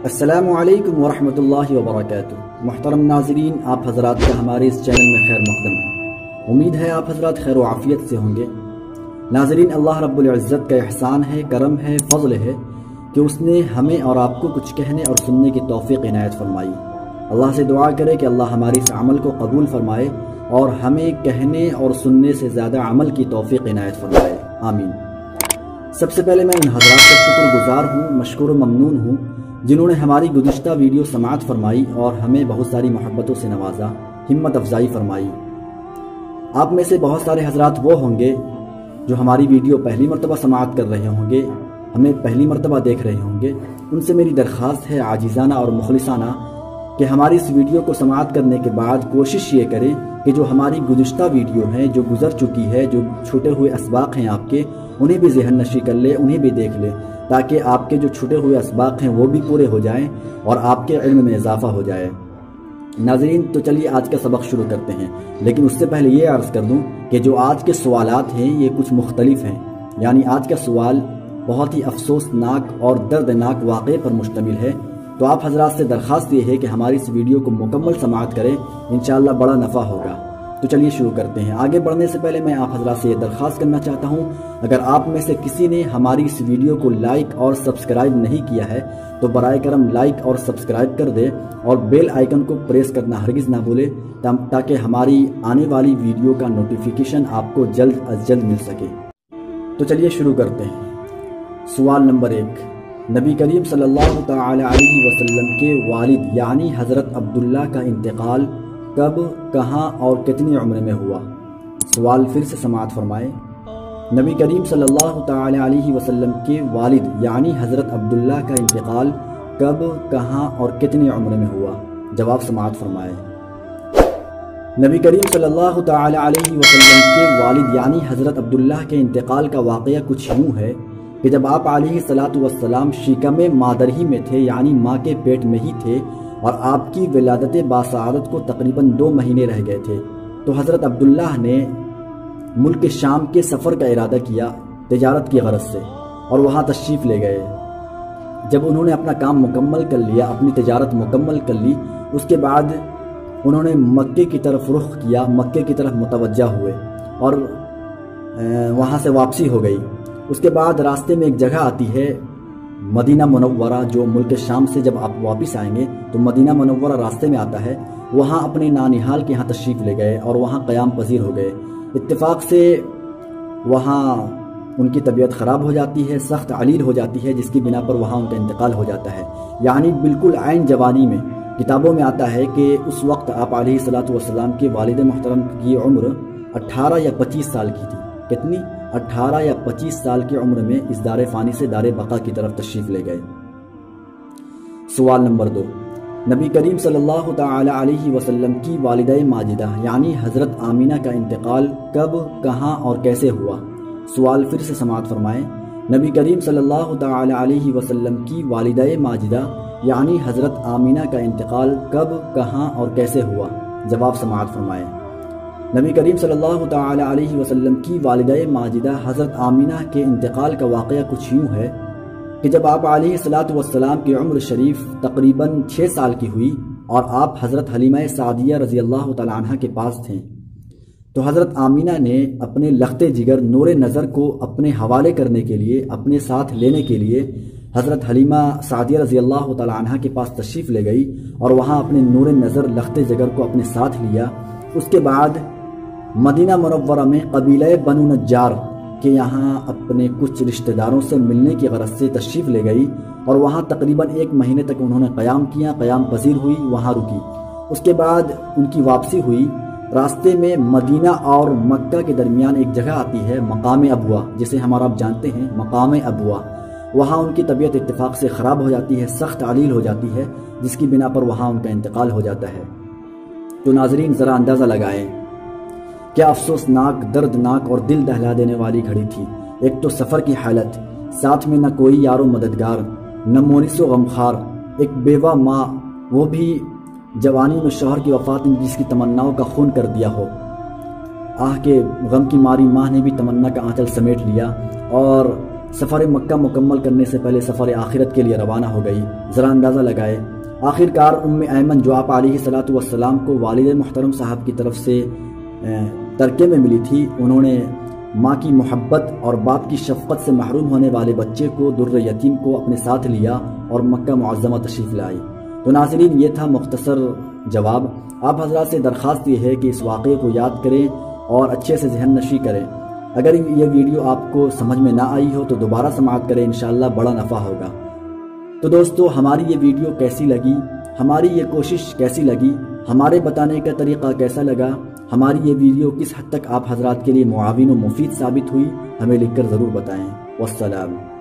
السلام علیکم ورحمۃ اللہ وبرکاتہ۔ محترم ناظرین، آپ حضرات کا ہمارے اس چینل میں خیر مقدم ہے۔ امید ہے آپ حضرات خیر و عافیت سے ہوں گے۔ ناظرین، اللہ رب العزت کا احسان ہے، کرم ہے، فضل ہے کہ اس نے ہمیں اور آپ کو کچھ کہنے اور سننے کی توفیق عنایت فرمائی۔ اللہ سے دعا کرے کہ اللہ ہماری اس عمل کو قبول فرمائے اور ہمیں کہنے اور سننے سے زیادہ عمل کی توفیق عنایت فرمائے، آمین۔ سب سے پہلے میں ان حضرات کا شکر گزار ہوں، مشکور و ممنون ہوں جنہوں نے ہماری گزشتہ ویڈیو سماعت فرمائی اور ہمیں بہت ساری محبتوں سے نوازا، ہمت افزائی فرمائی۔ آپ میں سے بہت سارے حضرات وہ ہوں گے جو ہماری ویڈیو پہلی مرتبہ سماعت کر رہے ہوں گے، ہمیں پہلی مرتبہ دیکھ رہے ہوں گے۔ ان سے میری درخواست ہے عاجزانہ اور مخلصانہ کہ ہماری اس ویڈیو کو سماعت کرنے کے بعد کوشش یہ کریں کہ جو ہماری گزشتہ ویڈیو ہیں، جو گزر چکی ہے، جو چھوٹے ہوئے اسباق ہیں آپ کے، انہیں بھی ذہن نشی کر لے، انہیں بھی دیکھ لے، تاکہ آپ کے جو چھوٹے ہوئے اسباق ہیں وہ بھی پورے ہو جائیں اور آپ کے علم میں اضافہ ہو جائے۔ ناظرین، تو چلیے آج کا سبق شروع کرتے ہیں، لیکن اس سے پہلے یہ عرض کر دوں کہ جو آج کے سوالات ہیں یہ کچھ مختلف ہیں، یعنی آج کا سوال بہت ہی افسوسناک اور دردناک واقعے پر مشتمل ہے۔ تو آپ حضرات سے درخواست یہ ہے کہ ہماری اس ویڈیو کو مکمل سماعت کریں، انشاءاللہ بڑا نفع ہوگا۔ تو چلیے شروع کرتے ہیں۔ آگے بڑھنے سے پہلے میں آپ حضرات سے یہ درخواست کرنا چاہتا ہوں، اگر آپ میں سے کسی نے ہماری اس ویڈیو کو لائک اور سبسکرائب نہیں کیا ہے تو برائے کرم لائک اور سبسکرائب کر دے اور بیل آئیکن کو پریس کرنا ہرگز نہ بھولے تاکہ ہماری آنے والی ویڈیو کا نوٹیفیکیشن آپ کو جلد از جلد مل سکے۔ تو چلیے شروع کرتے ہیں۔ سوال نمبر 1، نبی کریم صلی اللہ تعالی علیہ وسلم کے والد یعنی حضرت عبداللہ کا انتقال کب، کہاں اور کتنی عمر میں ہوا؟ سوال پھر سے سماعت فرمائے۔ نبی کریم صلی اللہ تعالی علیہ وسلم کے والد یعنی حضرت عبداللہ کا انتقال کب، کہاں اور کتنی عمر میں ہوا؟ جواب سماعت فرمائے۔ نبی کریم صلی اللہ تعالی علیہ وسلم کے والد یعنی حضرت عبداللہ کے انتقال کا واقعہ کچھ یوں ہے کہ جب آپ علیہ الصلاۃ والسلام شکم مادر ہی میں تھے، یعنی ماں کے پیٹ میں ہی تھے، اور آپ کی ولادت باسعادت کو تقریباً 2 مہینے رہ گئے تھے، تو حضرت عبداللہ نے ملک شام کے سفر کا ارادہ کیا تجارت کی غرض سے، اور وہاں تشریف لے گئے۔ جب انہوں نے اپنا کام مکمل کر لیا، اپنی تجارت مکمل کر لی، اس کے بعد انہوں نے مکے کی طرف رخ کیا، مکے کی طرف متوجہ ہوئے اور وہاں سے واپسی ہو گئی۔ اس کے بعد راستے میں ایک جگہ آتی ہے مدینہ منورہ، جو ملک شام سے جب آپ واپس آئیں گے تو مدینہ منورہ راستے میں آتا ہے، وہاں اپنے نانیحال کے ہاں تشریف لے گئے اور وہاں قیام پذیر ہو گئے۔ اتفاق سے وہاں ان کی طبیعت خراب ہو جاتی ہے، سخت علیل ہو جاتی ہے، جس کی بنا پر وہاں ان کا انتقال ہو جاتا ہے، یعنی بالکل عین جوانی میں۔ کتابوں میں آتا ہے کہ اس وقت آپ علیہ الصلاۃ والسلام کے والد محترم کی عمر 18 یا 25 سال کی تھی۔ کتنی؟ 18 یا 25 سال کی عمر میں اس دار فانی سے دار بقا کی طرف تشریف لے گئے۔ سوال نمبر 2، نبی کریم صلی اللہ تعالی علیہ وسلم کی والدہ ماجدہ یعنی حضرت آمینہ کا انتقال کب، کہاں اور کیسے ہوا؟ سوال پھر سے سماعت فرمائیں۔ نبی کریم صلی اللہ تعالی علیہ وسلم کی والدہ ماجدہ یعنی حضرت آمینہ کا انتقال کب، کہاں اور کیسے ہوا؟ جواب سماعت فرمائیں۔ نبی کریم صلی اللہ تعالی علیہ وسلم کی والدہ ماجدہ حضرت آمینہ کے انتقال کا واقعہ کچھ یوں ہے کہ جب آپ علیہ الصلاۃ والسلام کی عمر شریف تقریباً 6 سال کی ہوئی اور آپ حضرت حلیمہ سعدیہ رضی اللہ تعالی عنہ کے پاس تھے، تو حضرت آمینہ نے اپنے لخت جگر نور نظر کو اپنے حوالے کرنے کے لیے، اپنے ساتھ لینے کے لیے حضرت حلیمہ سعدیہ رضی اللہ تعالی عنہ کے پاس تشریف لے گئی اور وہاں اپنے نور نظر لخت جگر کو اپنے ساتھ لیا۔ اس کے بعد مدینہ منورہ میں قبیلہ بنو نجار کے یہاں اپنے کچھ رشتہ داروں سے ملنے کی غرض سے تشریف لے گئی اور وہاں تقریباً 1 مہینے تک انہوں نے قیام کیا، قیام پذیر ہوئی، وہاں رکی۔ اس کے بعد ان کی واپسی ہوئی۔ راستے میں مدینہ اور مکہ کے درمیان ایک جگہ آتی ہے مقام ابوا، جسے ہمارا آپ جانتے ہیں مقام ابوا۔ وہاں ان کی طبیعت اتفاق سے خراب ہو جاتی ہے، سخت علیل ہو جاتی ہے، جس کی بنا پر وہاں ان کا انتقال ہو جاتا ہے۔ تو ناظرین ذرا اندازہ لگائیں کیا افسوسناک، دردناک اور دل دہلا دینے والی گھڑی تھی۔ ایک تو سفر کی حالت، ساتھ میں نہ کوئی یار و مددگار، نہ مونس و غمخوار، ایک بیوہ ماں، وہ بھی جوانی میں شوہر کی وفات نے جس کی تمناؤں کا خون کر دیا ہو۔ آہ کے غم کی ماری ماں نے بھی تمنا کا آنچل سمیٹ لیا اور سفر مکہ مکمل کرنے سے پہلے سفر آخرت کے لیے روانہ ہو گئی۔ ذرا اندازہ لگائے، آخرکار ایمن جو آپ علیہ الصلوۃ والسلام کو والد محترم صاحب کی طرف سے ترکے میں ملی تھی، انہوں نے ماں کی محبت اور باپ کی شفقت سے محروم ہونے والے بچے کو، در یتیم کو اپنے ساتھ لیا اور مکہ معظمہ تشریف لائی۔ تو ناظرین، یہ تھا مختصر جواب۔ آپ حضرات سے درخواست یہ ہے کہ اس واقعے کو یاد کریں اور اچھے سے ذہن نشی کریں۔ اگر یہ ویڈیو آپ کو سمجھ میں نہ آئی ہو تو دوبارہ سماعت کریں، انشاءاللہ بڑا نفع ہوگا۔ تو دوستو، ہماری یہ ویڈیو کیسی لگی، ہماری یہ کوشش کیسی لگی، ہمارے بتانے کا طریقہ کیسا لگا، ہماری یہ ویڈیو کس حد تک آپ حضرات کے لیے معاون و مفید ثابت ہوئی، ہمیں لکھ کر ضرور بتائیں۔ والسلام۔